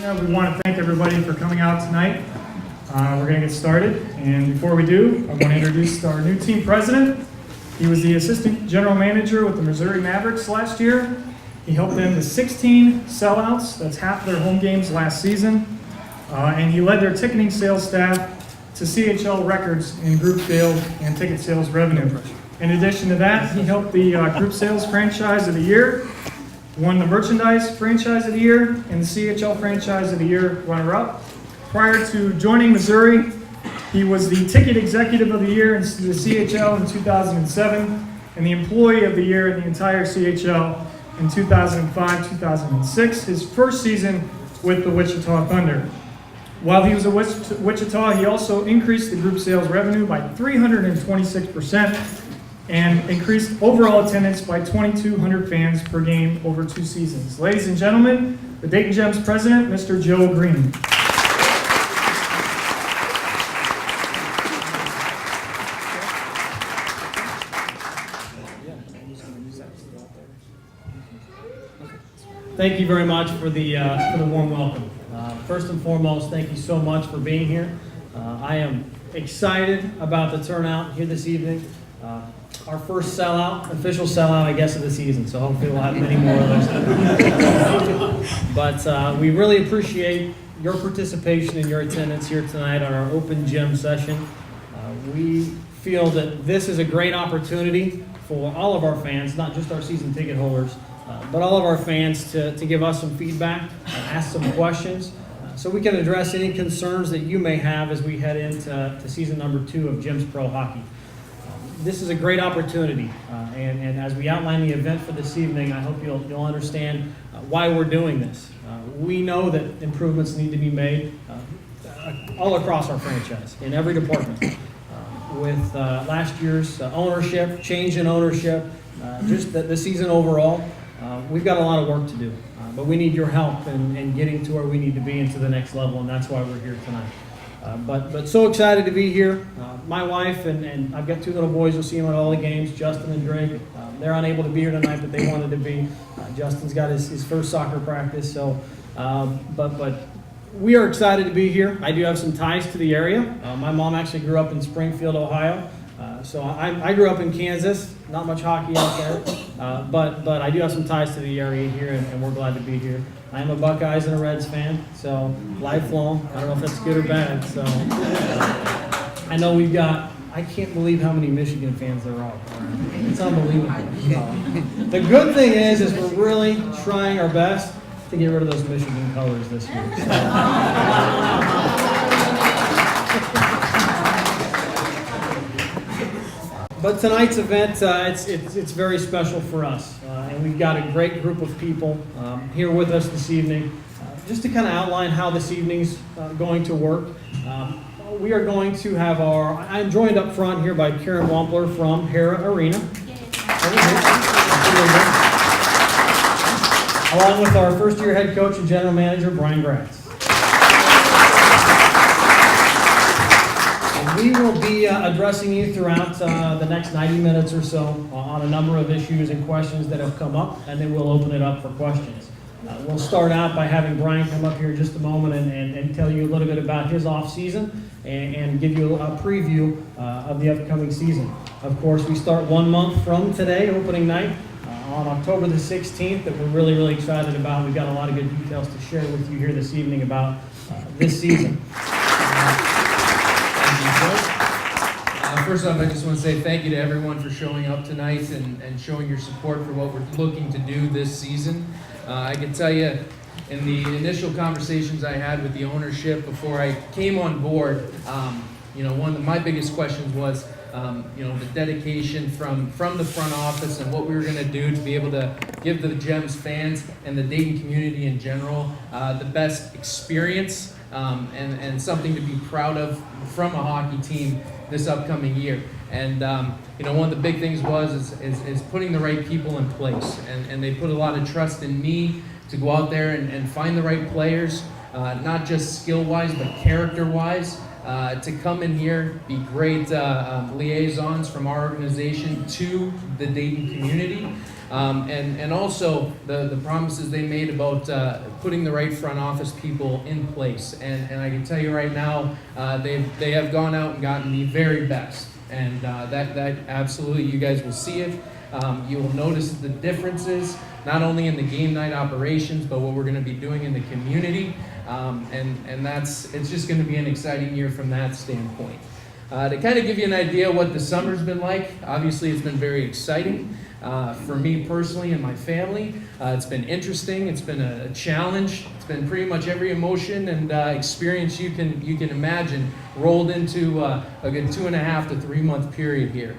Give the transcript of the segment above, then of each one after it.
We want to thank everybody for coming out tonight. We're going to get started, and before we do, I want to introduce our new team president. He was the assistant general manager with the Missouri Mavericks last year. He helped them to 16 sellouts, that's half their home games last season, and he led their ticketing sales staff to CHL records in group sales and ticket sales revenue. In addition to that, he helped the group sales franchise of the year, won the merchandise franchise of the year, and the CHL franchise of the year runner-up. Prior to joining Missouri, he was the ticket executive of the year in the CHL in 2007, and the employee of the year in the entire CHL in 2005-2006, his first season with the Wichita Thunder. While he was at Wichita, he also increased the group sales revenue by 326% and increased overall attendance by 2,200 fans per game over 2 seasons. Ladies and gentlemen, the Dayton Gems president, Mr. Joe Green. Thank you very much for the warm welcome. First and foremost, thank you so much for being here. I am excited about the turnout here this evening. Our first sellout, official sellout, I guess, of the season, so hopefully we'll have many more of those. But we really appreciate your participation and your attendance here tonight on our open gym session. We feel that this is a great opportunity for all of our fans, not just our season ticket holders, but all of our fans to give us some feedback, ask some questions, so we can address any concerns that you may have as we head into season number 2 of Gems Pro Hockey. This is a great opportunity, and as we outline the event for this evening, I hope you'll understand why we're doing this. We know that improvements need to be made all across our franchise, in every department. With last year's ownership, change in ownership, just the season overall, we've got a lot of work to do. But we need your help in getting to where we need to be and to the next level, and that's why we're here tonight. But so excited to be here. My wife and I've got 2 little boys. You'll see them at all the games, Justin and Drake. They're unable to be here tonight, but they wanted to be. Justin's got his first soccer practice, so but we are excited to be here. I do have some ties to the area. My mom actually grew up in Springfield, Ohio. So I grew up in Kansas. Not much hockey out there, but I do have some ties to the area here, and we're glad to be here. I am a Buckeyes and a Reds fan, so lifelong. I don't know if that's good or bad. So I know we've got, I can't believe how many Michigan fans there are. It's unbelievable. The good thing is we're really trying our best to get rid of those Michigan colors this year. But tonight's event, it's very special for us, and we've got a great group of people here with us this evening. Just to kind of outline how this evening's going to work, we are going to have I'm joined up front here by Karen Wampler from Hara Arena, along with our first-year head coach and general manager, Brian Gratz. We will be addressing you throughout the next 90 minutes or so on a number of issues and questions that have come up, and then we'll open it up for questions. We'll start out by having Brian come up here in just a moment and tell you a little bit about his off-season and give you a preview of the upcoming season. Of course, we start 1 month from today, opening night, on October the 16th, that we're really, really excited about. We've got a lot of good details to share with you here this evening about this season. First off, I just want to say thank you to everyone for showing up tonight and showing your support for what we're looking to do this season. I can tell you, in the initial conversations I had with the ownership before I came on board, one of my biggest questions was, the dedication from the front office and what we were going to do to be able to give the Gems fans and the Dayton community in general the best experience and something to be proud of from a hockey team this upcoming year. And one of the big things is putting the right people in place, and they put a lot of trust in me to go out there and find the right players, not just skill-wise but character-wise, to come in here, be great liaisons from our organization to the Dayton community. And also the promises they made about putting the right front office people in place. And I can tell you right now, they have gone out and gotten the very best. And that absolutely, you guys will see it. You will notice the differences, not only in the game night operations, but what we're going to be doing in the community. And it's just going to be an exciting year from that standpoint. To kind of give you an idea what the summer's been like, obviously it's been very exciting. For me personally and my family, it's been interesting. It's been a challenge. It's been pretty much every emotion and experience you can imagine rolled into a good 2.5 to 3 month period here.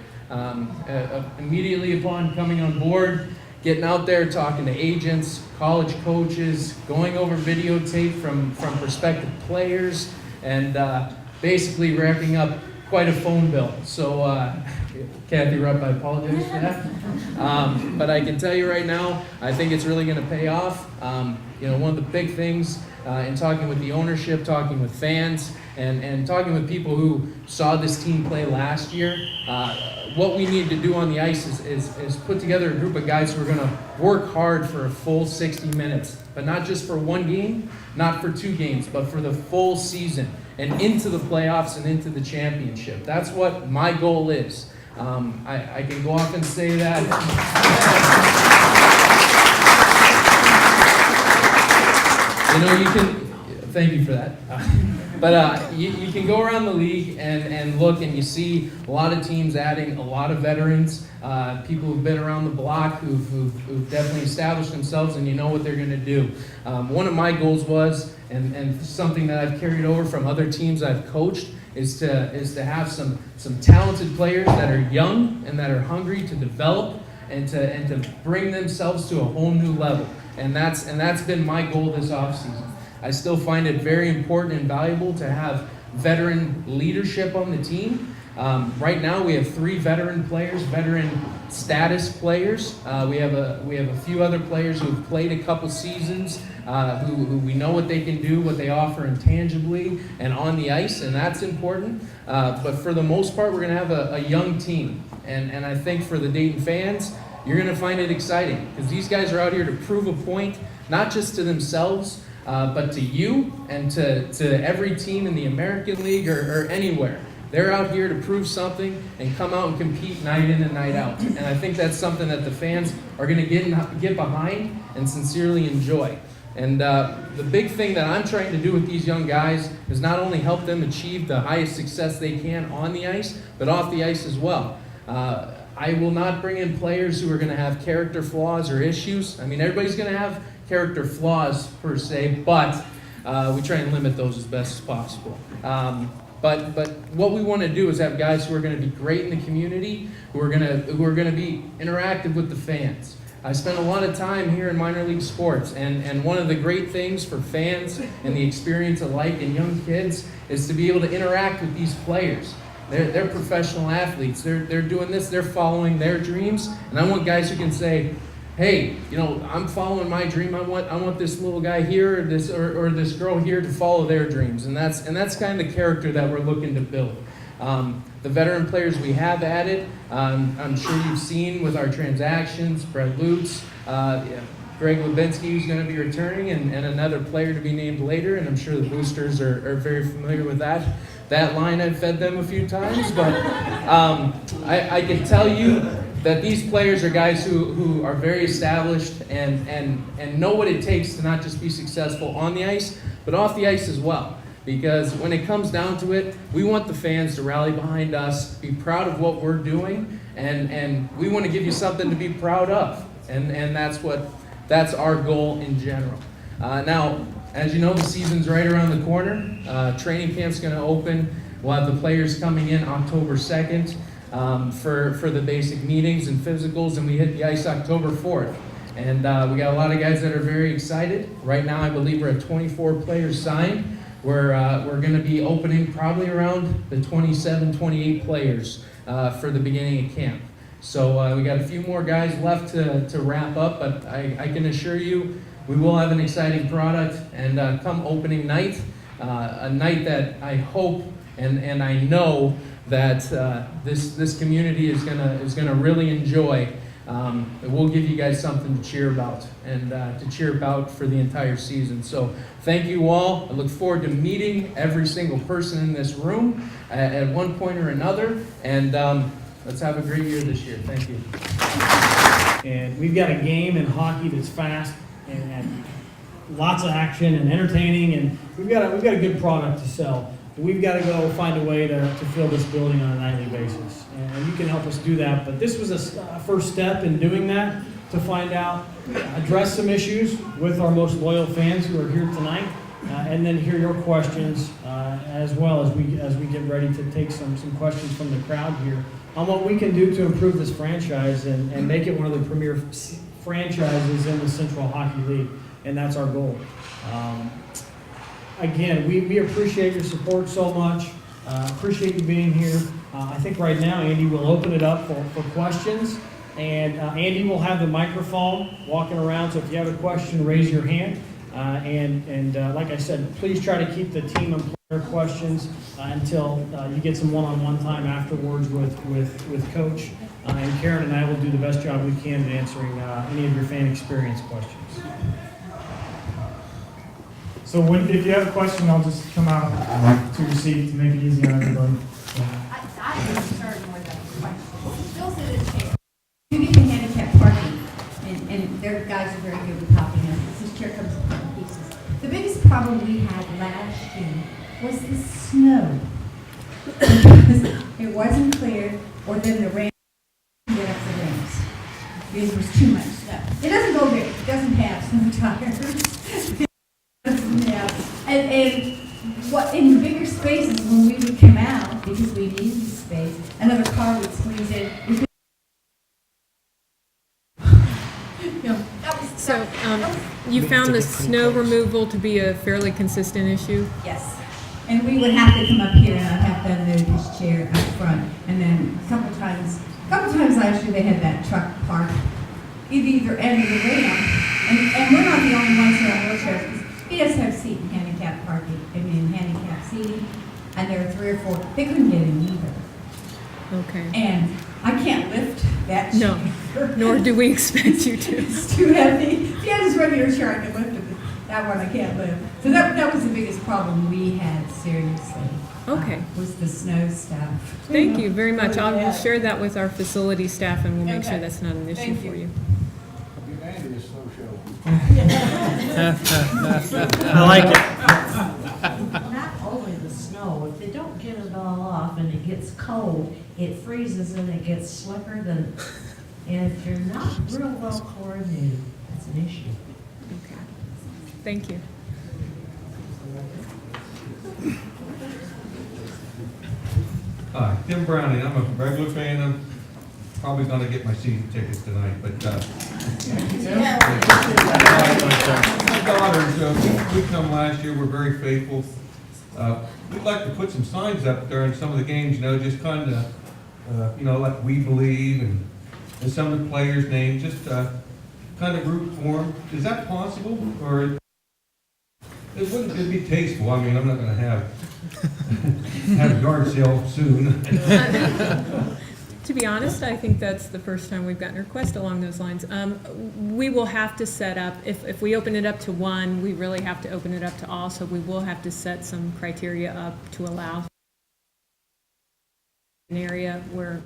Immediately upon coming on board, getting out there talking to agents, college coaches, going over videotape from prospective players, and basically racking up quite a phone bill. So, Kathy Rupp, I apologize for that. But I can tell you right now, I think it's really going to pay off. One of the big things in talking with the ownership, talking with fans, and talking with people who saw this team play last year, what we need to do on the ice is put together a group of guys who are going to work hard for a full 60 minutes, but not just for one game, not for 2 games, but for the full season and into the playoffs and into the championship. That's what my goal is. I can go off and say that. Thank you for that. But you can go around the league and look, and you see a lot of teams adding a lot of veterans, people who've been around the block, who've definitely established themselves, and you know what they're going to do. One of my goals was, and something that I've carried over from other teams I've coached, is to have some talented players that are young and that are hungry to develop and to bring themselves to a whole new level. And that's been my goal this offseason. I still find it very important and valuable to have veteran leadership on the team. Right now we have 3 veteran players, veteran status players. We have a few other players who have played a couple seasons, who we know what they can do, what they offer intangibly and on the ice, and that's important. But for the most part, we're going to have a young team. And I think for the Dayton fans, you're going to find it exciting because these guys are out here to prove a point, not just to themselves, but to you and to every team in the American League or anywhere. They're out here to prove something and come out and compete night in and night out. And I think that's something that the fans are going to get behind and sincerely enjoy. And the big thing that I'm trying to do with these young guys is not only help them achieve the highest success they can on the ice, but off the ice as well. I will not bring in players who are going to have character flaws or issues. I mean, everybody's going to have character flaws per se, but we try and limit those as best as possible. But what we want to do is have guys who are going to be great in the community, who are going to be interactive with the fans. I spent a lot of time here in minor league sports, and one of the great things for fans and the experience alike in young kids is to be able to interact with these players. They're professional athletes. They're doing this. They're following their dreams, and I want guys who can say, "Hey, I'm following my dream. I want this little guy here, or this girl here to follow their dreams." And that's kind of the character that we're looking to build. The veteran players we have added, I'm sure you've seen with our transactions, Brett Lutz, Greg Lubinsky, who's going to be returning, and another player to be named later, and I'm sure the boosters are very familiar with that line. I've fed them a few times, but I can tell you that these players are guys who are very established and know what it takes to not just be successful on the ice, but off the ice as well. Because when it comes down to it, we want the fans to rally behind us, be proud of what we're doing, and we want to give you something to be proud of. And that's our goal in general. Now, as you know, the season's right around the corner. Training camp's going to open. We'll have the players coming in October 2nd for the basic meetings and physicals, and we hit the ice October 4th. And we got a lot of guys that are very excited. Right now, I believe we're at 24 players signed. We're going to be opening probably around the 27, 28 players for the beginning of camp. So we got a few more guys left to wrap up, but I can assure you we will have an exciting product. And come opening night, a night that I hope and I know that this community is gonna really enjoy. We'll give you guys something to cheer about and to cheer about for the entire season. So thank you all. I look forward to meeting every single person in this room at one point or another. And let's have a great year this year. Thank you. And we've got a game in hockey that's fast and lots of action and entertaining, and we've got a good product to sell. We've got to go find a way to fill this building on a nightly basis, and you can help us do that. But this was a first step in doing that, to find out, address some issues with our most loyal fans who are here tonight, and then hear your questions as well as we get ready to take some questions from the crowd here on what we can do to improve this franchise and make it one of the premier franchises in the Central Hockey League, and that's our goal. Again, we appreciate your support so much. Appreciate you being here. I think right now Andy will open it up for questions, and Andy will have the microphone walking around, so if you have a question, raise your hand. Like I said, please try to keep the team and player questions until you get some one-on-one time afterwards with Coach. And Karen and I will do the best job we can at answering any of your fan experience questions. So if you have a question, I'll just come out to your seat to make it easy on everybody. I am concerned more than a question. Still sit in a chair. You get the handicap parking, and their guys are very good with hopping in. This chair comes apart in pieces. The biggest problem we had last year was the snow. It wasn't clear, or then the rain get up the ramps. It was too much snow. It doesn't go there. It doesn't have snow tires. Yeah. And what in the bigger spaces when we would come out, because we needed the space, another car would squeeze in. So, you found the snow removal to be a fairly consistent issue? Yes. And we would have to come up here, and I'd have to unload this chair up front. And then a couple times last year, they had that truck parked at either end of the ramp. And we're not the only ones here on wheelchairs. He does have seat and handicap parking, handicap seating, and there are 3 or 4, they couldn't get in either. Okay. And I can't lift that chair. No, nor do we expect you to. It's too heavy. If you had this regular chair, I could lift it, but that one I can't lift. So that was the biggest problem we had, seriously. Okay. Was the snow stuff. Thank you very much. I will share that with our facility staff, and we'll make sure Okay. that's not an issue Thank for you. you. I like it. Not only the snow, if they don't get it all off and it gets cold, it freezes and it gets slicker than, and if you're not real well coordinated, that's an issue. Okay. Thank you. Hi, Tim Browning. I'm a regular fan. I'm probably going to get my season tickets tonight, but my daughters, we come last year. We're very faithful. We'd like to put some signs up during some of the games, just kind of, like We Believe and some of the players' names, just kind of root for them. Is that possible, or it wouldn't it'd be tasteful? I mean, I'm not going to have a yard sale soon. To be honest, I think that's the first time we've gotten a request along those lines. We will have to set up, if we open it up to one, we really have to open it up to all, so we will have to set some criteria up to allow an area where